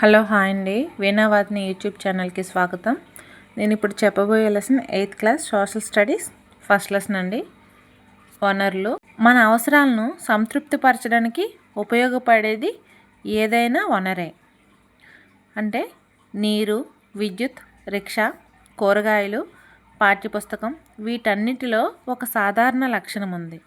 Hello hi అండి, వీణావాదిని YouTube ఛానల్కి స్వాగతం. నేను ఇప్పుడు చెప్పబోయే lesson 8th class social studies first lesson అండి. వనరులు. మన అవసరాలను సంతృప్తిపరచడానికి ఉపయోగపడేది ఏదైనా వనరే. అంటే నీరు, విద్యుత్, రిక్షా, కూరగాయలు, పాఠ్యపుస్తకం వీటన్నిటిలో ఒక సాధారణ లక్షణం ఉంది.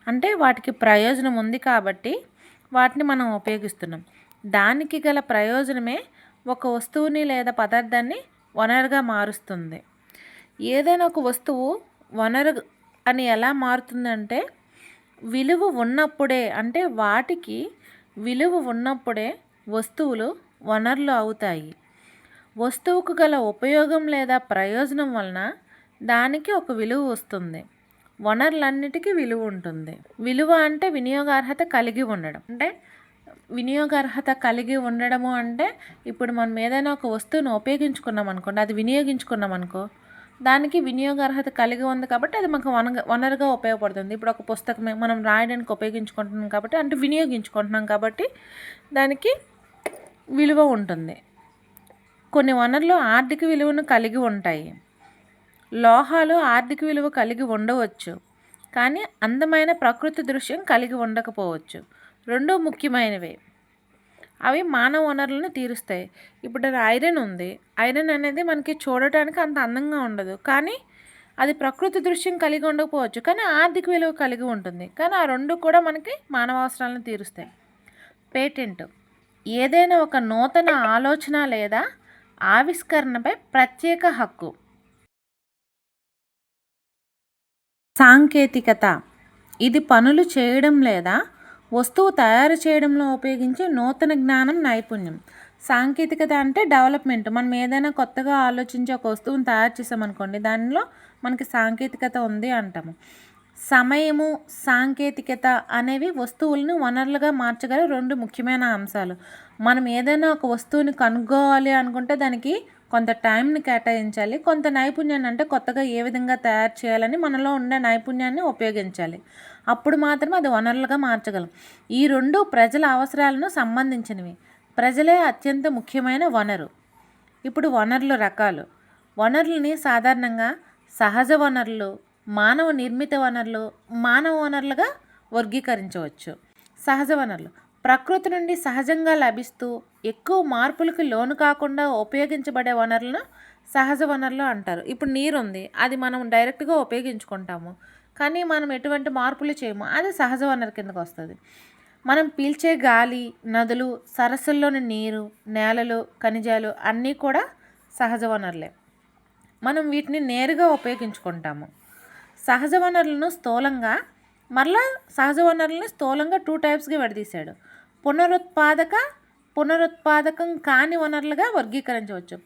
అంటే వాటికి ప్రయోజనం ఉంది కాబట్టి వాటిని మనం ఉపయోగిస్తున్నాం. దానికి గల ప్రయోజనమే ఒక వస్తువుని లేదా పదార్థాన్ని వనరుగా మారుస్తుంది. ఏదైనా ఒక వస్తువు వనరు అని ఎలా మారుతుందంటే విలువ ఉన్నప్పుడే, అంటే వాటికి విలువ ఉన్నప్పుడే వస్తువులు వనరులు అవుతాయి. వస్తువుకు గల ఉపయోగం లేదా ప్రయోజనం వలన దానికి ఒక విలువ వస్తుంది. వనరులన్నిటికీ విలువ ఉంటుంది. విలువ అంటే వినియోగార్హత కలిగి ఉండడం. అంటే వినియోగార్హత కలిగి ఉండడము అంటే ఇప్పుడు మనం ఏదైనా ఒక వస్తువును ఉపయోగించుకున్నాం అనుకోండి, అది వినియోగించుకున్నాం అనుకో, దానికి వినియోగార్హత కలిగి ఉంది కాబట్టి అది మనకు వనరుగా ఉపయోగపడుతుంది. ఇప్పుడు ఒక పుస్తకమే మనం రాయడానికి ఉపయోగించుకుంటున్నాం కాబట్టి, అంటే వినియోగించుకుంటున్నాం కాబట్టి దానికి విలువ ఉంటుంది. కొన్ని వనరులు ఆర్థిక విలువను కలిగి ఉంటాయి. లోహాలు ఆర్థిక విలువ కలిగి ఉండవచ్చు, కానీ అందమైన ప్రకృతి దృశ్యం కలిగి ఉండకపోవచ్చు. రెండూ ముఖ్యమైనవే. అవి మానవ వనరులను తీరుస్తాయి. ఇప్పుడు ఐరన్ ఉంది. ఐరన్ అనేది మనకి చూడటానికి అంత అందంగా ఉండదు, కానీ అది ప్రకృతి దృశ్యం కలిగి ఉండకపోవచ్చు, కానీ ఆర్థిక విలువ కలిగి ఉంటుంది. కానీ ఆ రెండు కూడా మనకి మానవ అవసరాలను తీరుస్తాయి. పేటెంట్ ఏదైనా ఒక నూతన ఆలోచన లేదా ఆవిష్కరణపై ప్రత్యేక హక్కు. సాంకేతికత ఇది పనులు చేయడం లేదా వస్తువు తయారు చేయడంలో ఉపయోగించే నూతన జ్ఞానం, నైపుణ్యం. సాంకేతికత అంటే డెవలప్మెంట్. మనం ఏదైనా కొత్తగా ఆలోచించి ఒక వస్తువుని తయారు చేసామనుకోండి, దానిలో మనకి సాంకేతికత ఉంది అంటాము. సమయము, సాంకేతికత అనేవి వస్తువులను వనరులుగా మార్చగల రెండు ముఖ్యమైన అంశాలు. మనం ఏదైనా ఒక వస్తువుని కనుక్కోవాలి అనుకుంటే దానికి కొంత టైంని కేటాయించాలి, కొంత నైపుణ్యాన్ని, అంటే కొత్తగా ఏ విధంగా తయారు చేయాలని మనలో ఉండే నైపుణ్యాన్ని ఉపయోగించాలి. అప్పుడు మాత్రమే అది వనరులుగా మార్చగలం. ఈ రెండు ప్రజల అవసరాలను సంబంధించినవి. ప్రజలే అత్యంత ముఖ్యమైన వనరు. ఇప్పుడు వనరుల రకాలు. వనరులని సాధారణంగా సహజ వనరులు, మానవ నిర్మిత వనరులు, మానవ వనరులుగా వర్గీకరించవచ్చు. సహజ వనరులు ప్రకృతి నుండి సహజంగా లభిస్తూ ఎక్కువ మార్పులకు లోను కాకుండా ఉపయోగించబడే వనరులను సహజ వనరులు అంటారు. ఇప్పుడు నీరు ఉంది, అది మనం డైరెక్ట్గా ఉపయోగించుకుంటాము, కానీ మనం ఎటువంటి మార్పులు చేయము, అది సహజ వనరు కిందకు వస్తుంది. మనం పీల్చే గాలి, నదులు, సరస్సుల్లోని నీరు, నేలలు, ఖనిజాలు అన్నీ కూడా సహజ వనరులే. మనం వీటిని నేరుగా ఉపయోగించుకుంటాము. సహజ వనరులను స్థూలంగా సహజ వనరులని స్థూలంగా 2 టైప్స్గా విడదీశాడు. పునరుత్పాదకం కాని వనరులుగా వర్గీకరించవచ్చు.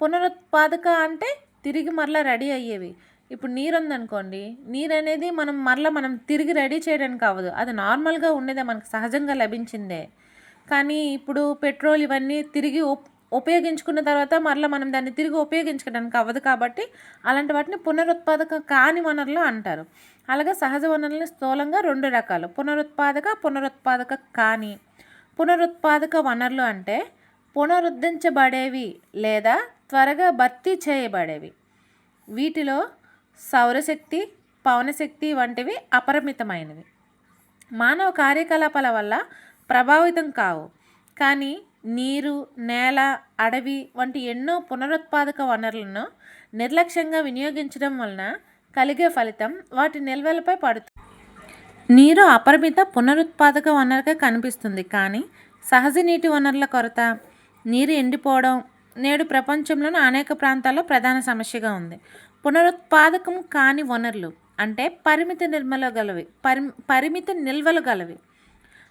పునరుత్పాదక అంటే తిరిగి మరలా రెడీ అయ్యేవి. ఇప్పుడు నీరు ఉందనుకోండి, నీరు అనేది మనం తిరిగి రెడీ చేయడానికి అవ్వదు, అది నార్మల్గా ఉండేదే, మనకు సహజంగా లభించిందే. కానీ ఇప్పుడు పెట్రోల్ ఇవన్నీ తిరిగి ఉపయోగించుకున్న తర్వాత మనం దాన్ని తిరిగి ఉపయోగించుకోవడానికి అవ్వదు, కాబట్టి అలాంటి వాటిని పునరుత్పాదక కాని వనరులు అంటారు. అలాగే సహజ వనరులని స్థూలంగా 2 రకాలు, పునరుత్పాదక కాని. పునరుత్పాదక వనరులు అంటే పునరుద్ధరించబడేవి లేదా త్వరగా భర్తీ చేయబడేవి. వీటిలో సౌరశక్తి, పవనశక్తి వంటివి అపరిమితమైనవి. మానవ కార్యకలాపాల వల్ల ప్రభావితం కావు, కానీ నీరు, నేల, అడవి వంటి ఎన్నో పునరుత్పాదక వనరులను నిర్లక్ష్యంగా వినియోగించడం వలన కలిగే ఫలితం వాటి నిల్వలపై పడుతుంది. నీరు అపరిమిత పునరుత్పాదక వనరుగా కనిపిస్తుంది, కానీ సహజ నీటి వనరుల కొరత, నీరు ఎండిపోవడం నేడు ప్రపంచంలోని అనేక ప్రాంతాల్లో ప్రధాన సమస్యగా ఉంది. పునరుత్పాదకం కాని వనరులు అంటే పరిమిత నిల్వలు గలవి.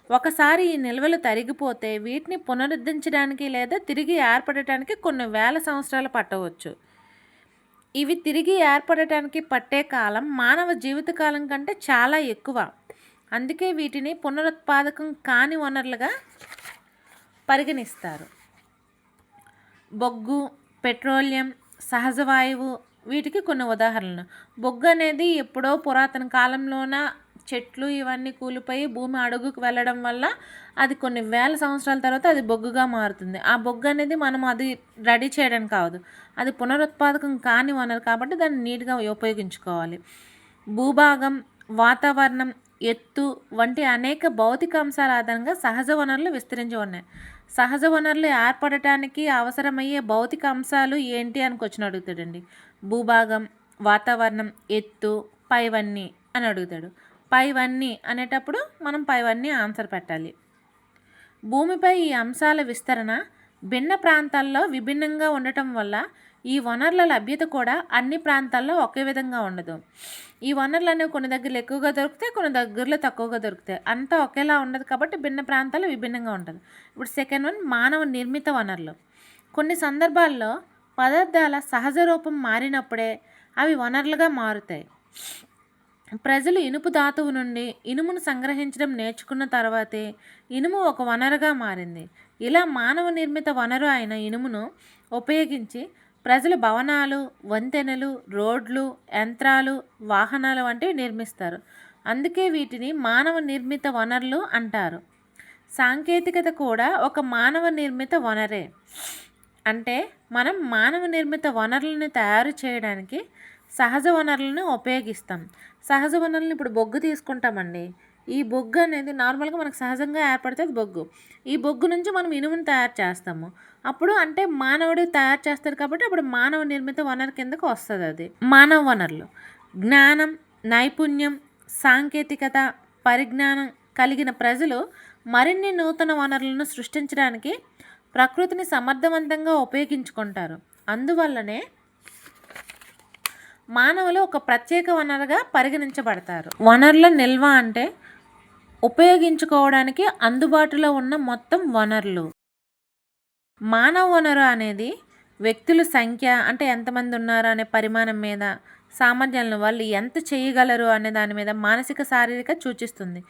ఒకసారి ఈ నిల్వలు తరిగిపోతే వీటిని పునరుద్ధరించడానికి లేదా తిరిగి ఏర్పడటానికి కొన్ని వేల సంవత్సరాలు పట్టవచ్చు. ఇవి తిరిగి ఏర్పడటానికి పట్టే కాలం మానవ జీవితకాలం కంటే చాలా ఎక్కువ. అందుకే వీటిని పునరుత్పాదకం కాని వనరులుగా పరిగణిస్తారు. బొగ్గు, పెట్రోలియం, సహజ వాయువు వీటికి కొన్ని ఉదాహరణలు. బొగ్గు అనేది ఎప్పుడో పురాతన కాలంలోన చెట్లు ఇవన్నీ కూలిపోయి భూమి అడుగుకు వెళ్ళడం వల్ల అది కొన్ని వేల సంవత్సరాల తర్వాత అది బొగ్గుగా మారుతుంది. ఆ బొగ్గు అనేది మనం అది రెడీ చేయడానికి కావదు, అది పునరుత్పాదకం కాని వనరు కాబట్టి దాన్ని నీట్గా ఉపయోగించుకోవాలి. భూభాగం, వాతావరణం, ఎత్తు వంటి అనేక భౌతిక అంశాల ఆధారంగా సహజ వనరులు విస్తరించి ఉన్నాయి. సహజ వనరులు ఏర్పడటానికి అవసరమయ్యే భౌతిక అంశాలు ఏంటి అని క్వశ్చన్ అడుగుతాడండి. భూభాగం, వాతావరణం, ఎత్తు, పైవన్నీ అని అడుగుతాడు. పైవన్నీ అనేటప్పుడు మనం పైవన్నీ ఆన్సర్ పెట్టాలి. భూమిపై ఈ అంశాల విస్తరణ భిన్న ప్రాంతాల్లో విభిన్నంగా ఉండటం వల్ల ఈ వనరుల లభ్యత కూడా అన్ని ప్రాంతాల్లో ఒకే విధంగా ఉండదు. ఈ వనరులు అనేవి కొన్ని దగ్గరలో ఎక్కువగా దొరుకుతాయి, కొన్ని దగ్గరలో తక్కువగా దొరుకుతాయి. అంతా ఒకేలా ఉండదు కాబట్టి భిన్న ప్రాంతాల్లో విభిన్నంగా ఉంటుంది. ఇప్పుడు సెకండ్ వన్, మానవ నిర్మిత వనరులు. కొన్ని సందర్భాల్లో పదార్థాల సహజ రూపం మారినప్పుడే అవి వనరులుగా మారుతాయి. ప్రజలు ఇనుపు ధాతువు నుండి ఇనుమును సంగ్రహించడం నేర్చుకున్న తర్వాతే ఇనుము ఒక వనరుగా మారింది. ఇలా మానవ నిర్మిత వనరు అయిన ఇనుమును ఉపయోగించి ప్రజలు భవనాలు, వంతెనలు, రోడ్లు, యంత్రాలు, వాహనాలు వంటివి నిర్మిస్తారు. అందుకే వీటిని మానవ నిర్మిత వనరులు అంటారు. సాంకేతికత కూడా ఒక మానవ నిర్మిత వనరే. అంటే మనం మానవ నిర్మిత వనరులను తయారు చేయడానికి సహజ వనరులను ఉపయోగిస్తాం. సహజ వనరులను ఇప్పుడు బొగ్గు తీసుకుంటామండి. ఈ బొగ్గు అనేది నార్మల్గా మనకు సహజంగా ఏర్పడుతుంది బొగ్గు. ఈ బొగ్గు నుంచి మనం ఇనుమును తయారు చేస్తాము. అప్పుడు అంటే మానవుడు తయారు చేస్తాడు కాబట్టి అప్పుడు మానవ నిర్మిత వనరు కిందకు వస్తుంది. అది మానవ వనరులు జ్ఞానం, నైపుణ్యం, సాంకేతికత, పరిజ్ఞానం కలిగిన ప్రజలు మరిన్ని నూతన వనరులను సృష్టించడానికి ప్రకృతిని సమర్థవంతంగా ఉపయోగించుకుంటారు. అందువల్లనే మానవులు ఒక ప్రత్యేక వనరుగా పరిగణించబడతారు. వనరుల నిల్వ అంటే ఉపయోగించుకోవడానికి అందుబాటులో ఉన్న మొత్తం వనరులు. మానవ వనరు అనేది వ్యక్తుల సంఖ్య అంటే ఎంతమంది ఉన్నారు అనే పరిమాణం మీద, సామర్థ్యాలను వాళ్ళు ఎంత చేయగలరు అనే దాని మీద మానసిక శారీరక సూచిస్తుంది.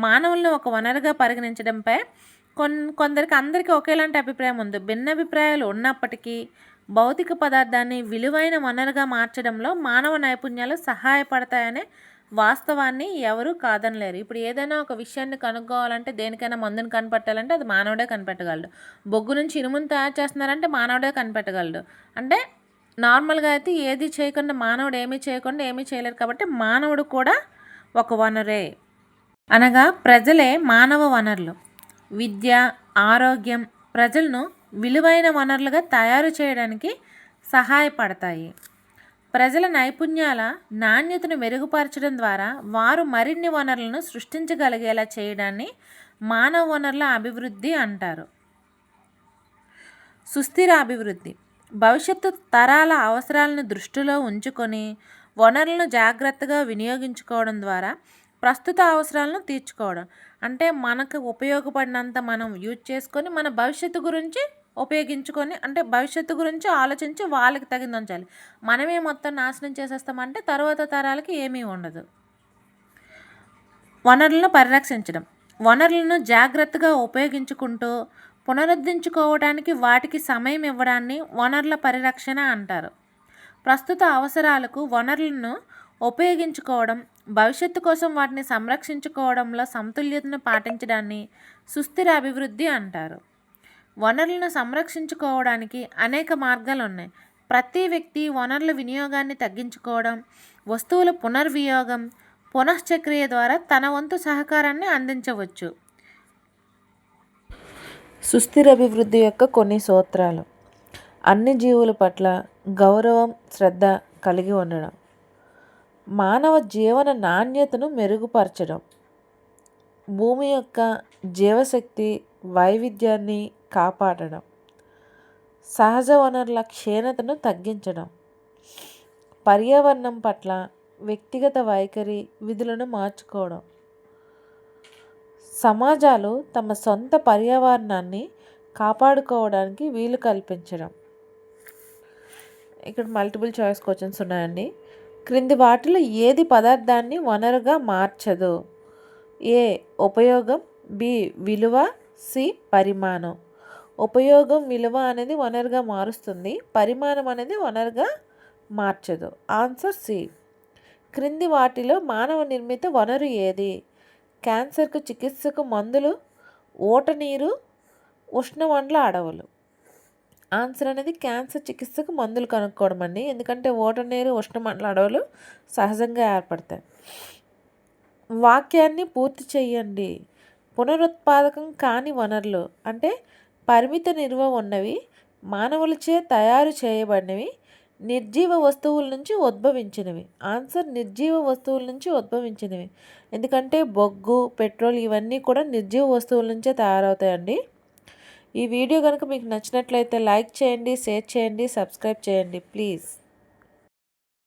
మానవులను ఒక వనరుగా పరిగణించడంపై కొందరికి అందరికీ ఒకేలాంటి అభిప్రాయం ఉంది. భిన్నాభిప్రాయాలు ఉన్నప్పటికీ భౌతిక పదార్థాన్ని విలువైన వనరుగా మార్చడంలో మానవ నైపుణ్యాలు సహాయపడతాయనే వాస్తవాన్ని ఎవరూ కాదనలేరు. ఇప్పుడు ఏదైనా ఒక విషయాన్ని కనుక్కోవాలంటే, దేనికైనా మందుని కనిపెట్టాలంటే అది మానవుడే కనిపెట్టగలడు. బొగ్గు నుంచి ఇనుమును తయారు చేస్తున్నారంటే మానవుడే కనిపెట్టగలడు. అంటే నార్మల్గా అయితే ఏది చేయకుండా మానవుడు ఏమీ చేయకుండా ఏమీ చేయలేరు కాబట్టి మానవుడు కూడా ఒక వనరే. అనగా ప్రజలే మానవ వనరులు. విద్య, ఆరోగ్యం ప్రజలను విలువైన వనరులుగా తయారు చేయడానికి సహాయపడతాయి. ప్రజల నైపుణ్యాల నాణ్యతను మెరుగుపరచడం ద్వారా వారు మరిన్ని వనరులను సృష్టించగలిగేలా చేయడాన్ని మానవ వనరుల అభివృద్ధి అంటారు. సుస్థిర అభివృద్ధి భవిష్యత్తు తరాల అవసరాలను దృష్టిలో ఉంచుకొని వనరులను జాగ్రత్తగా వినియోగించుకోవడం ద్వారా ప్రస్తుత అవసరాలను తీర్చుకోవడం. అంటే మనకు ఉపయోగపడినంత మనం యూజ్ చేసుకొని మన భవిష్యత్తు గురించి ఉపయోగించుకొని, అంటే భవిష్యత్తు గురించి ఆలోచించి వాళ్ళకి తగింది ఉంచాలి. మనమే మొత్తం నాశనం చేసేస్తామంటే తర్వాత తరాలకి ఏమీ ఉండదు. వనరులను పరిరక్షించడం వనరులను జాగ్రత్తగా ఉపయోగించుకుంటూ పునరుద్ధరించుకోవడానికి వాటికి సమయం ఇవ్వడాన్ని వనరుల పరిరక్షణ అంటారు. ప్రస్తుత అవసరాలకు వనరులను ఉపయోగించుకోవడం, భవిష్యత్తు కోసం వాటిని సంరక్షించుకోవడంలో సమతుల్యతను పాటించడాన్ని సుస్థిర అభివృద్ధి అంటారు. వనరులను సంరక్షించుకోవడానికి అనేక మార్గాలు ఉన్నాయి. ప్రతి వ్యక్తి వనరుల వినియోగాన్ని తగ్గించుకోవడం, వస్తువుల పునర్వినియోగం, పునశ్చక్రియ ద్వారా తన వంతు సహకారాన్ని అందించవచ్చు. సుస్థిర అభివృద్ధి యొక్క కొన్ని సూత్రాలు: అన్ని జీవుల పట్ల గౌరవం, శ్రద్ధ కలిగి ఉండడం, మానవ జీవన నాణ్యతను మెరుగుపరచడం, భూమి యొక్క జీవశక్తి వైవిధ్యాన్ని కాపాడడం, సహజ వనరుల క్షీణతను తగ్గించడం, పర్యావరణం పట్ల వ్యక్తిగత వైఖరి విధులను మార్చుకోవడం, సమాజాలు తమ సొంత పర్యావరణాన్ని కాపాడుకోవడానికి వీలు కల్పించడం. ఇక్కడ మల్టిపుల్ చాయిస్ క్వశ్చన్స్ ఉన్నాయండి. క్రింది వాటిలో ఏది పదార్థాన్ని వనరుగా మార్చదు? ఏ ఉపయోగం, బి విలువ, సి పరిమాణం. ఉపయోగం, విలువ అనేది వనరుగా మారుస్తుంది, పరిమాణం అనేది వనరుగా మార్చదు. Answer C. క్రింది వాటిలో మానవ నిర్మిత వనరు ఏది? క్యాన్సర్కు చికిత్సకు మందులు, ఊట నీరు, ఉష్ణమండల అడవులు. ఆన్సర్ అనేది క్యాన్సర్ చికిత్సకు మందులు కనుక్కోవడం అండి. ఎందుకంటే ఊట నీరు, ఉష్ణమండల అడవులు సహజంగా ఏర్పడతాయి. వాక్యాన్ని పూర్తి చేయండి. పునరుత్పాదకం కాని వనరులు అంటే పరిమిత నిల్వ ఉన్నవి, మానవులచే తయారు చేయబడినవి, నిర్జీవ వస్తువుల నుంచి ఉద్భవించినవి. ఆన్సర్ నిర్జీవ వస్తువుల నుంచి ఉద్భవించినవి. ఎందుకంటే బొగ్గు, పెట్రోల్ ఇవన్నీ కూడా నిర్జీవ వస్తువుల నుంచే తయారవుతాయండి. ఈ వీడియో కనుక మీకు నచ్చినట్లయితే లైక్ చేయండి, షేర్ చేయండి, సబ్స్క్రైబ్ చేయండి ప్లీజ్.